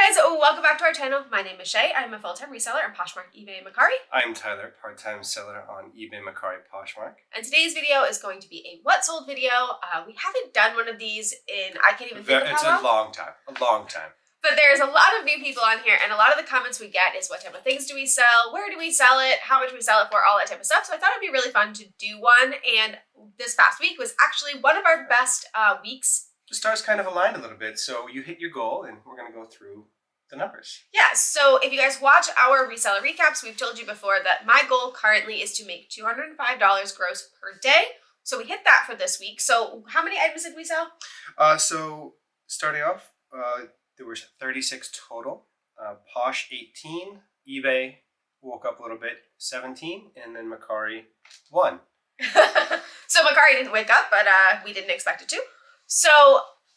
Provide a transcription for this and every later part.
guys, welcome back to our channel. My name is Shay. I'm a full-time reseller on Poshmark, eBay, and Mercari. I'm Tyler, part-time seller on eBay, Mercari, Poshmark. And today's video is going to be a what sold video. We haven't done one of these in, I can't even think of how long. It's a long time. But there's a lot of new people on here, and a lot of the comments we get is what type of things do we sell, where do we sell it, how much we sell it for, all that type of stuff. So I thought it'd be really fun to do one, and this past week was actually one of our best weeks. The stars kind of aligned a little bit, so you hit your goal, and we're going to go through the numbers. Yeah, so if you guys watch our reseller recaps, we've told you before that my goal currently is to make $205 gross per day. So we hit that for this week. So how many items did we sell? So starting off, there was 36 total. Posh 18, eBay woke up a little bit, 17, and then Mercari 1. So Mercari didn't wake up, but we didn't expect it to. So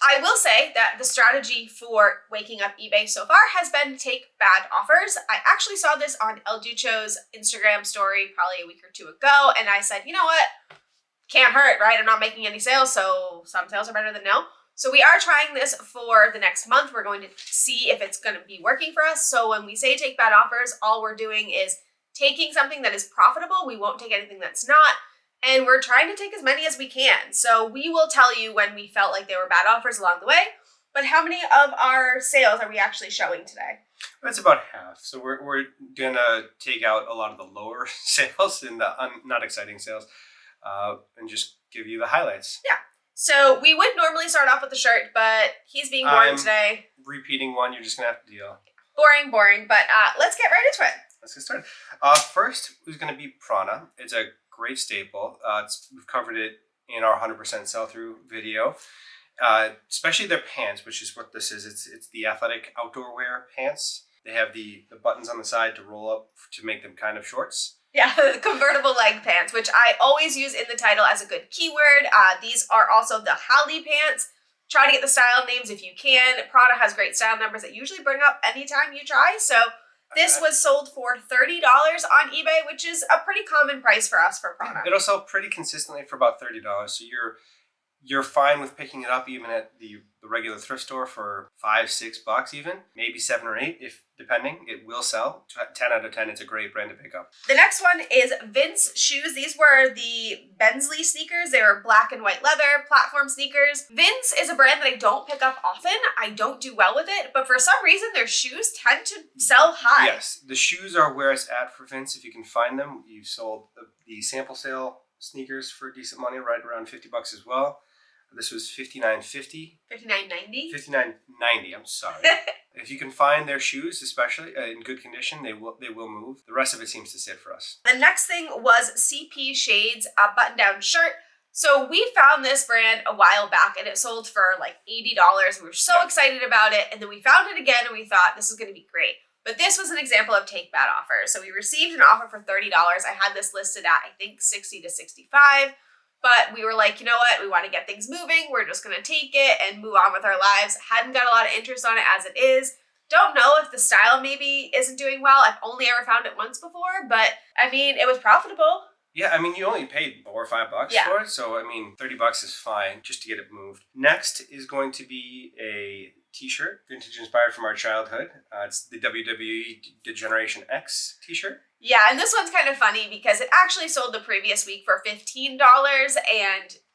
I will say that the strategy for waking up eBay so far has been take bad offers. I actually saw this on El Ducho's Instagram story probably a week or two ago, and I said, you know what? Can't hurt, right? I'm not making any sales, so some sales are better than no. So we are trying this for the next month. We're going to see if it's going to be working for us. So when we say take bad offers, all we're doing is taking something that is profitable. We won't take anything that's not. And we're trying to take as many as we can. So we will tell you when we felt like they were bad offers along the way. But how many of our sales are we actually showing today? That's about half. So we're going to take out a lot of the lower sales and the not exciting sales and just give you the highlights. Yeah. So we would normally start off with the shirt, but he's being boring today. Repeating one, you're just going to have to deal. Boring. But let's get right into it. Let's get started. First is going to be Prana. It's a great staple. We've covered it in our 100% sell-through video, especially their pants, which is what this is. It's the athletic outdoor wear pants. They have the buttons on the side to roll up to make them kind of shorts. Yeah, convertible leg pants, which I always use in the title as a good keyword. These are also the Holly pants. Try to get the style names if you can. Prada has great style numbers that usually bring up anytime you try. So this was sold for $30 on eBay, which is a pretty common price for us for Prada. It'll sell pretty consistently for about $30. So you're fine with picking it up even at the regular thrift store for $5-6 even, maybe 7 or 8 if depending. It will sell. 10 out of 10. It's a great brand to pick up. The next one is Vince shoes. These were the Bensley sneakers. They were black and white leather platform sneakers. Vince is a brand that I don't pick up often. I don't do well with it, but for some reason their shoes tend to sell high. Yes, the shoes are where it's at for Vince. If you can find them, you've sold the sample sale sneakers for decent money, right around $50 as well. This was $59.50. $59.90. $59.90. I'm sorry. If you can find their shoes, especially in good condition, they will move. The rest of it seems to sit for us. The next thing was CP Shades, a button-down shirt. So we found this brand a while back, and it sold for like $80. We were so excited about it, and then we found it again, and we thought this is going to be great. But this was an example of take bad offers. So we received an offer for $30. I had this listed at I think $60 to $65. But we were like, you know what? We want to get things moving. We're just going to take it and move on with our lives. Hadn't got a lot of interest on it as it is. Don't know if the style maybe isn't doing well. I've only ever found it once before, but I mean, it was profitable. Yeah, I mean, you only paid $4 or $5 for it. So, I mean, $30 is fine just to get it moved. Next is going to be a t-shirt, vintage inspired from our childhood. It's the WWE Degeneration X t-shirt. Yeah, and this one's kind of funny because it actually sold the previous week for $15, and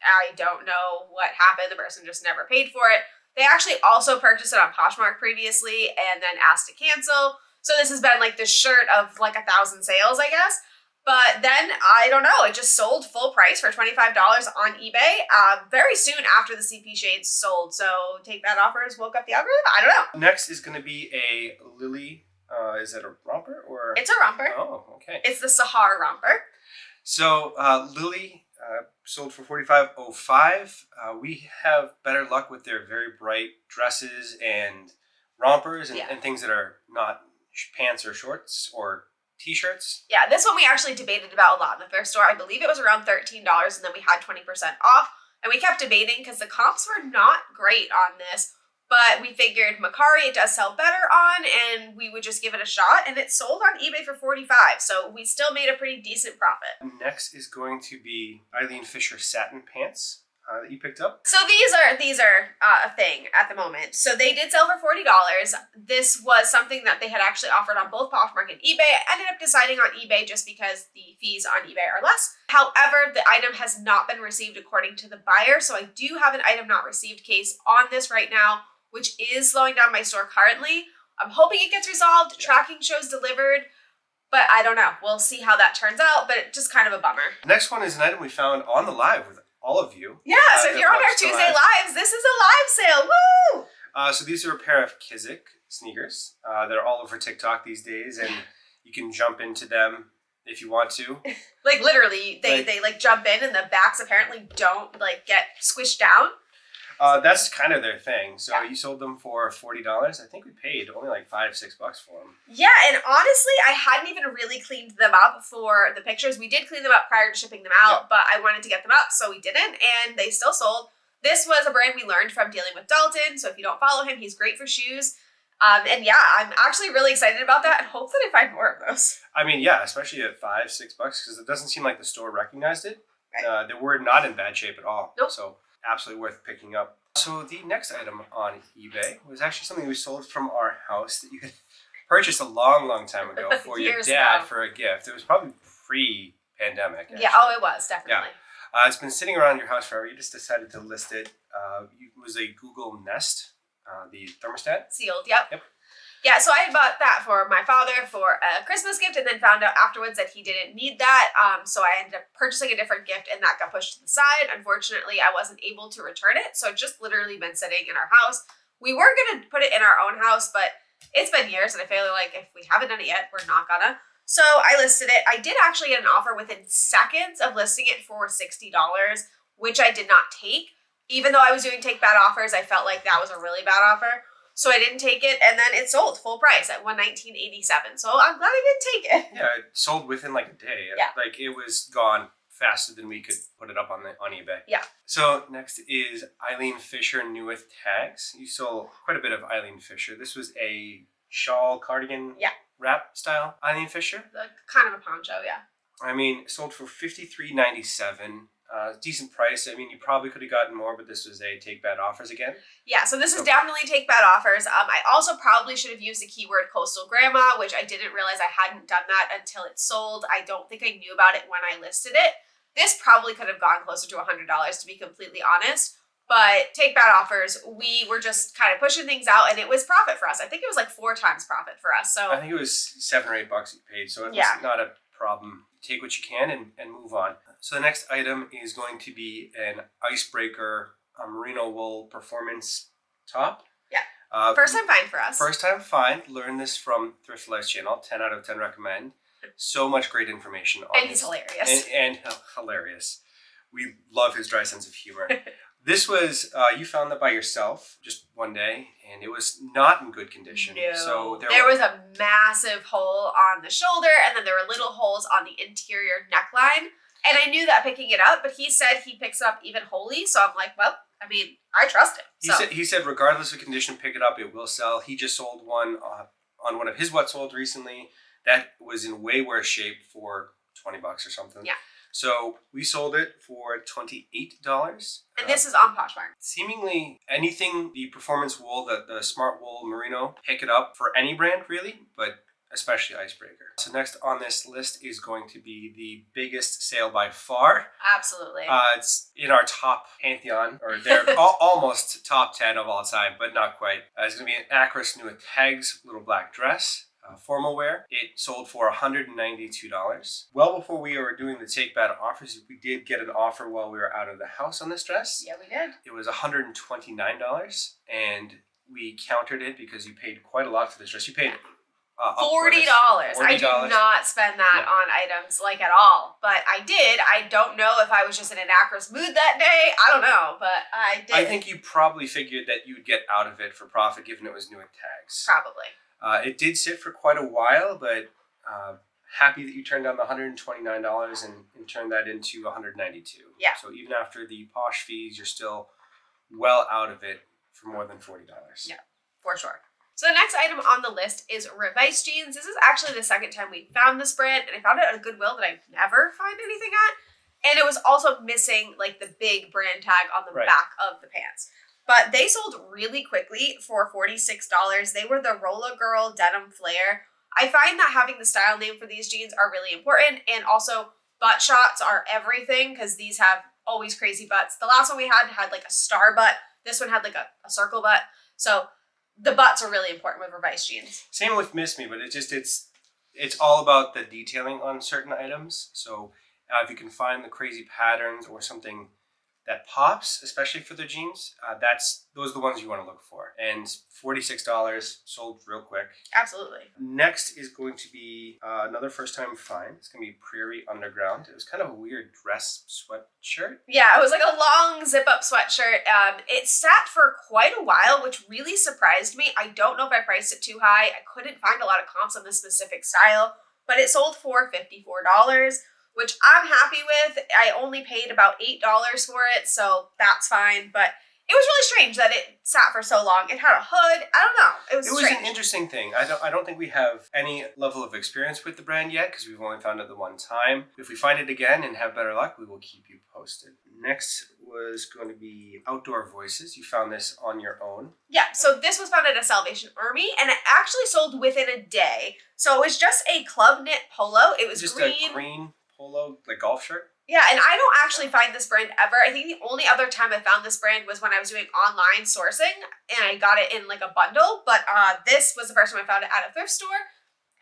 I don't know what happened. The person just never paid for it. They actually also purchased it on Poshmark previously and then asked to cancel. So this has been like the shirt of like 1,000 sales, I guess. But then, I don't know, it just sold full price for $25 on eBay very soon after the CP Shades sold. So take bad offers, woke up the algorithm? I don't know. Next is going to be a Lily. Is that a romper or? It's a romper. Oh, okay. It's the Sahar romper. So Lily sold for $45.05. We have better luck with their very bright dresses and rompers and things that are not pants or shorts or t-shirts. Yeah, this one we actually debated about a lot in the thrift store. I believe it was around $13 and then we had 20% off. And we kept debating because the comps were not great on this. But we figured Mercari, it does sell better on, and we would just give it a shot. And it sold on eBay for $45, so we still made a pretty decent profit. Next is going to be Eileen Fisher satin pants. that you picked up? So these are a thing at the moment. So they did sell for $40. This was something that they had actually offered on both Poshmark and eBay. I ended up deciding on eBay just because the fees on eBay are less. However, the item has not been received according to the buyer. So I do have an item not received case on this right now, which is slowing down my store currently. I'm hoping it gets resolved. Tracking shows delivered. But I don't know. We'll see how that turns out, but it's just kind of a bummer. The next one is an item we found on the live with all of you. Yeah, so if you're on our Tuesday lives, this is a live sale. Woo! So these are a pair of Kizik sneakers. They're all over TikTok these days, and you can jump into them if you want to. Like literally, they like jump in, and the backs apparently don't like get squished down. That's kind of their thing. So Yeah. you sold them for $40. I think we paid only like $5-6 for them. Yeah, and honestly, I hadn't even really cleaned them up for the pictures. We did clean them up prior to shipping them out, but I wanted to get them up, so we didn't, and they still sold. This was a brand we learned from dealing with Dalton, so if you don't follow him, he's great for shoes. And yeah, I'm actually really excited about that, and hope that I find more of those. I mean, yeah, especially at $5-6, because it doesn't seem like the store recognized it. Right. They were not in bad shape at all. Nope. So absolutely worth picking up. So the next item on eBay was actually something we sold from our house that you had purchased a long, long time ago for your Years dad ago. for a gift. It was probably pre-pandemic. Actually. Yeah, oh, it was, definitely. It's been sitting around your house forever. You just decided to list it. It was a Google Nest, the thermostat. Sealed, yep. Yep. Yeah, so I had bought that for my father for a Christmas gift, and then found out afterwards that he didn't need that. So I ended up purchasing a different gift, and that got pushed to the side. Unfortunately, I wasn't able to return it, so it's just literally been sitting in our house. We were gonna put it in our own house, but it's been years, and I feel like if we haven't done it yet, we're not gonna. So I listed it. I did actually get an offer within seconds of listing it for $60, which I did not take. Even though I was doing take bad offers, I felt like that was a really bad offer. So I didn't take it, and then it sold full price at $119.87. So I'm glad I didn't take it. Yeah, it sold within like a day. Yeah. Like it was gone faster than we could put it up on eBay. Yeah. So next is Eileen Fisher new with tags. You sold quite a bit of Eileen Fisher. This was a shawl cardigan wrap style Eileen Fisher. Kind of a poncho, yeah. I mean, sold for $53.97. Decent price. I mean, you probably could have gotten more, but this was a take bad offers again. Yeah, so this is definitely take bad offers. I also probably should have used the keyword coastal grandma, which I didn't realize I hadn't done that until it sold. I don't think I knew about it when I listed it. This probably could have gone closer to $100, to be completely honest. But take bad offers, we were just kind of pushing things out, and it was profit for us. I think it was like 4 times profit for us. So I think it was $7 or $8 you paid, so it was not a problem. Take what you can and move on. So the next item is going to be an icebreaker merino wool performance top. Yeah. First time find for us. First time find. Learned this from Thrift Life channel. 10 out of 10 recommend. So much great information on And he's hilarious. And hilarious. We love his dry sense of humor. This was, you found that by yourself just one day, and it was not in good condition. No. So there was a massive hole on the shoulder, and then there were little holes on the interior neckline. And I knew that picking it up, but he said he picks it up even wholly. So I'm like, well, I mean, I trust him. He said regardless of condition, pick it up, it will sell. He just sold one on one of his what sold recently that was in way worse shape for $20 or something. Yeah. So we sold it for $28. And this is on Poshmark. Seemingly anything, the performance wool, the smart wool merino, pick it up for any brand really, but especially Icebreaker. So next on this list is going to be the biggest sale by far. Absolutely. It's in our top pantheon, or they're almost top 10 of all time, but not quite. It's going to be an Acros new with tags, little black dress. Formal wear. It sold for $192. Well before we were doing the take bad offers, we did get an offer while we were out of the house on this dress. Yeah, we did. It was $129, and we countered it because you paid quite a lot for this dress. You paid $40. I do not spend that on items like at all, but I did. I don't know if I was just in an Acros mood that day. I don't know, but I did. I think you probably figured that you'd get out of it for profit given it was new with tags. Probably. It did sit for quite a while, but happy that you turned down the $129 and turned that into $192. Yeah. So even after the Posh fees, you're still well out of it for more than $40. Yeah, for sure. So the next item on the list is Revice jeans. This is actually the second time we found this brand, and I found it at a Goodwill that I never find anything at. And it was also missing like the big brand tag on the back of the pants. But they sold really quickly for $46. They were the Rolla Girl Denim Flare. I find that having the style name for these jeans are really important, and also butt shots are everything because these have always crazy butts. The last one we had like a star butt. This one had like a circle butt. So the butts are really important with Revice jeans. Same with Miss Me, but it's all about the detailing on certain items. So if you can find the crazy patterns or something that pops, especially for the jeans, those are the ones you want to look for. And $46 sold real quick. Absolutely. Next is going to be another first time find. It's going to be Prairie Underground. It was kind of a weird dress sweatshirt. Yeah, it was like a long zip up sweatshirt. It sat for quite a while, which really surprised me. I don't know if I priced it too high. I couldn't find a lot of comps on this specific style, but it sold for $54. Which I'm happy with. I only paid about $8 for it, so that's fine. But it was really strange that it sat for so long. It had a hood. I don't know. It was strange. An interesting thing. I don't think we have any level of experience with the brand yet because we've only found it the one time. If we find it again and have better luck, we will keep you posted. Next was going to be Outdoor Voices. You found this on your own. Yeah, so this was found at a Salvation Army, and it actually sold within a day. So it was just a club knit polo. It was just green. a green polo, like golf shirt. Yeah, and I don't actually find this brand ever. I think the only other time I found this brand was when I was doing online sourcing, and I got it in like a bundle. But this was the first time I found it at a thrift store,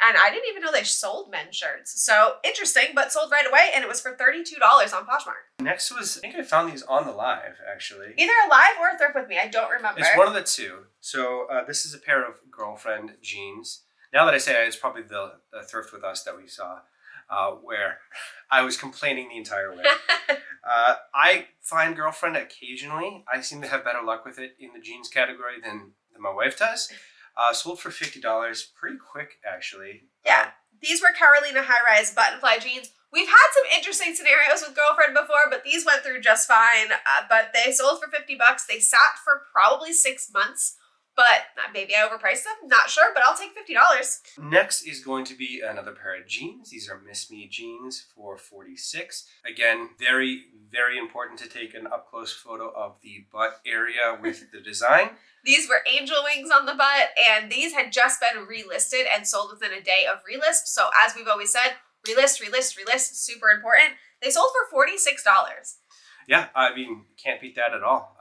and I didn't even know they sold men's shirts. So interesting, but sold right away, and it was for $32 on Poshmark. Next was, I think I found these on the live, actually. Either a live or a thrift with me. I don't remember. It's one of the two. So this is a pair of Girlfriend jeans. Now that I say it, it's probably the thrift with us that we saw. Where I was complaining the entire way. I find Girlfriend occasionally. I seem to have better luck with it in the jeans category than my wife does. Sold for $50 pretty quick, actually. Yeah, these were Carolina high-rise button-fly jeans. We've had some interesting scenarios with Girlfriend before, but these went through just fine. But they sold for $50. They sat for probably 6 months. But maybe I overpriced them. Not sure, but I'll take $50. Next is going to be another pair of jeans. These are Miss Me jeans for $46. Again, very, very important to take an up-close photo of the butt area with the design. These were angel wings on the butt, and these had just been relisted and sold within a day of relist. So as we've always said, relist, relist, relist, super important. They sold for $46. Yeah, I mean, can't beat that at all.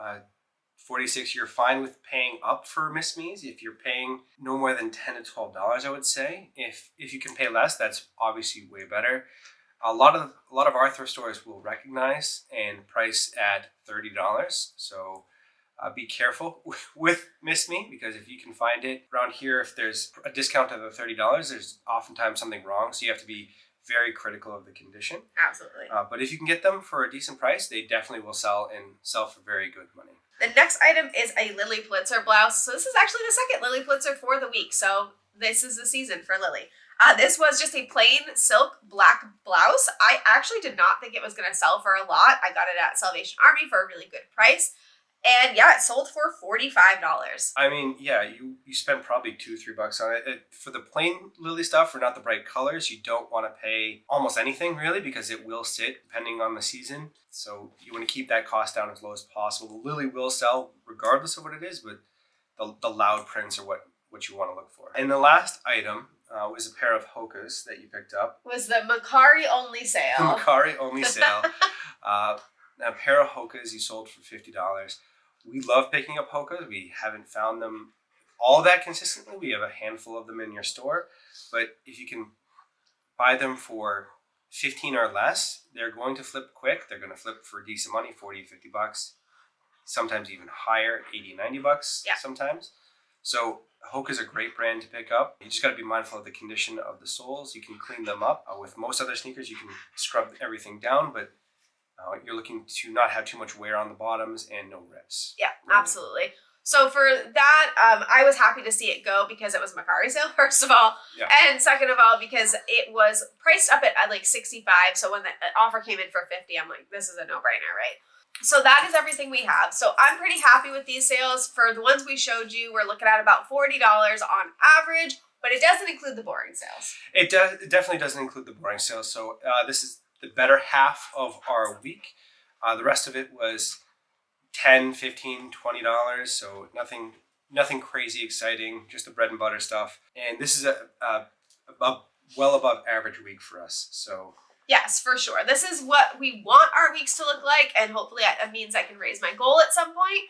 $46, you're fine with paying up for Miss Me's. If you're paying no more than $10 to $12, I would say. If you can pay less, that's obviously way better. A lot of our thrift stores will recognize and price at $30. So be careful with Miss Me, because if you can find it around here, if there's a discount of the $30, there's oftentimes something wrong. So you have to be very critical of the condition. Absolutely. But if you can get them for a decent price, they definitely will sell for very good money. The next item is a Lily Pulitzer blouse. So this is actually the second Lily Pulitzer for the week. So this is the season for Lily. This was just a plain silk black blouse. I actually did not think it was going to sell for a lot. I got it at Salvation Army for a really good price. And yeah, it sold for $45. I mean, yeah, you spent probably $2-3 on it. For the plain Lily stuff, or not the bright colors, you don't want to pay almost anything really, because it will sit depending on the season. So you want to keep that cost down as low as possible. The Lily will sell regardless of what it is, but the loud prints are what you want to look for. And the last item was a pair of Hokas that you picked up. Was the Mercari only sale. The Mercari only sale. A pair of Hokas you sold for $50. We love picking up Hokas. We haven't found them all that consistently. We have a handful of them in your store. But if you can buy them for $15 or less, they're going to flip quick. They're going to flip for decent money, $40, $50. Sometimes even higher, $80, $90 sometimes. So Hoka's a great brand to pick up. You just got to be mindful of the condition of the soles. You can clean them up. With most other sneakers, you can scrub everything down, but you're looking to not have too much wear on the bottoms and no rips. Yeah, absolutely. So for that, I was happy to see it go because it was a Mercari sale, first of all. Yeah. And second of all, because it was priced up at like $65. So when the offer came in for $50, I'm like, this is a no-brainer, right? So that is everything we have. So I'm pretty happy with these sales. For the ones we showed you, we're looking at about $40 on average, but it doesn't include the boring sales. It definitely doesn't include the boring sales. So this is the better half of our week. The rest of it was $10, $15, $20. So nothing crazy exciting, just the bread and butter stuff. And this is a well above average week for us. So yes, for sure. This is what we want our weeks to look like, and hopefully that means I can raise my goal at some point.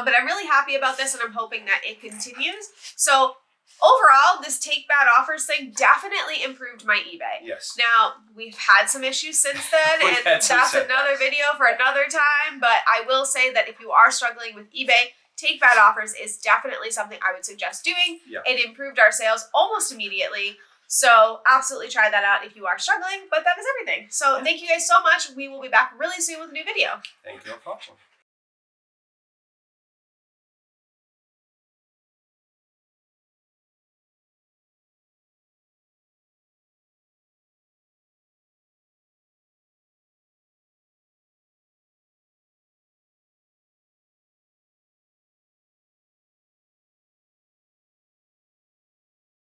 But I'm really happy about this, and I'm hoping that it continues. So overall, this take bad offers thing definitely improved my eBay. yes. Now, we've had some issues since then, We've and had some that's setbacks. another video for another time, but I will say that if you are struggling with eBay, take bad offers is definitely something I would suggest doing. Yeah. It improved our sales almost immediately. So absolutely try that out if you are struggling, but that is everything. So thank you guys so much. We will be back really soon with a new video. Thank you for watching.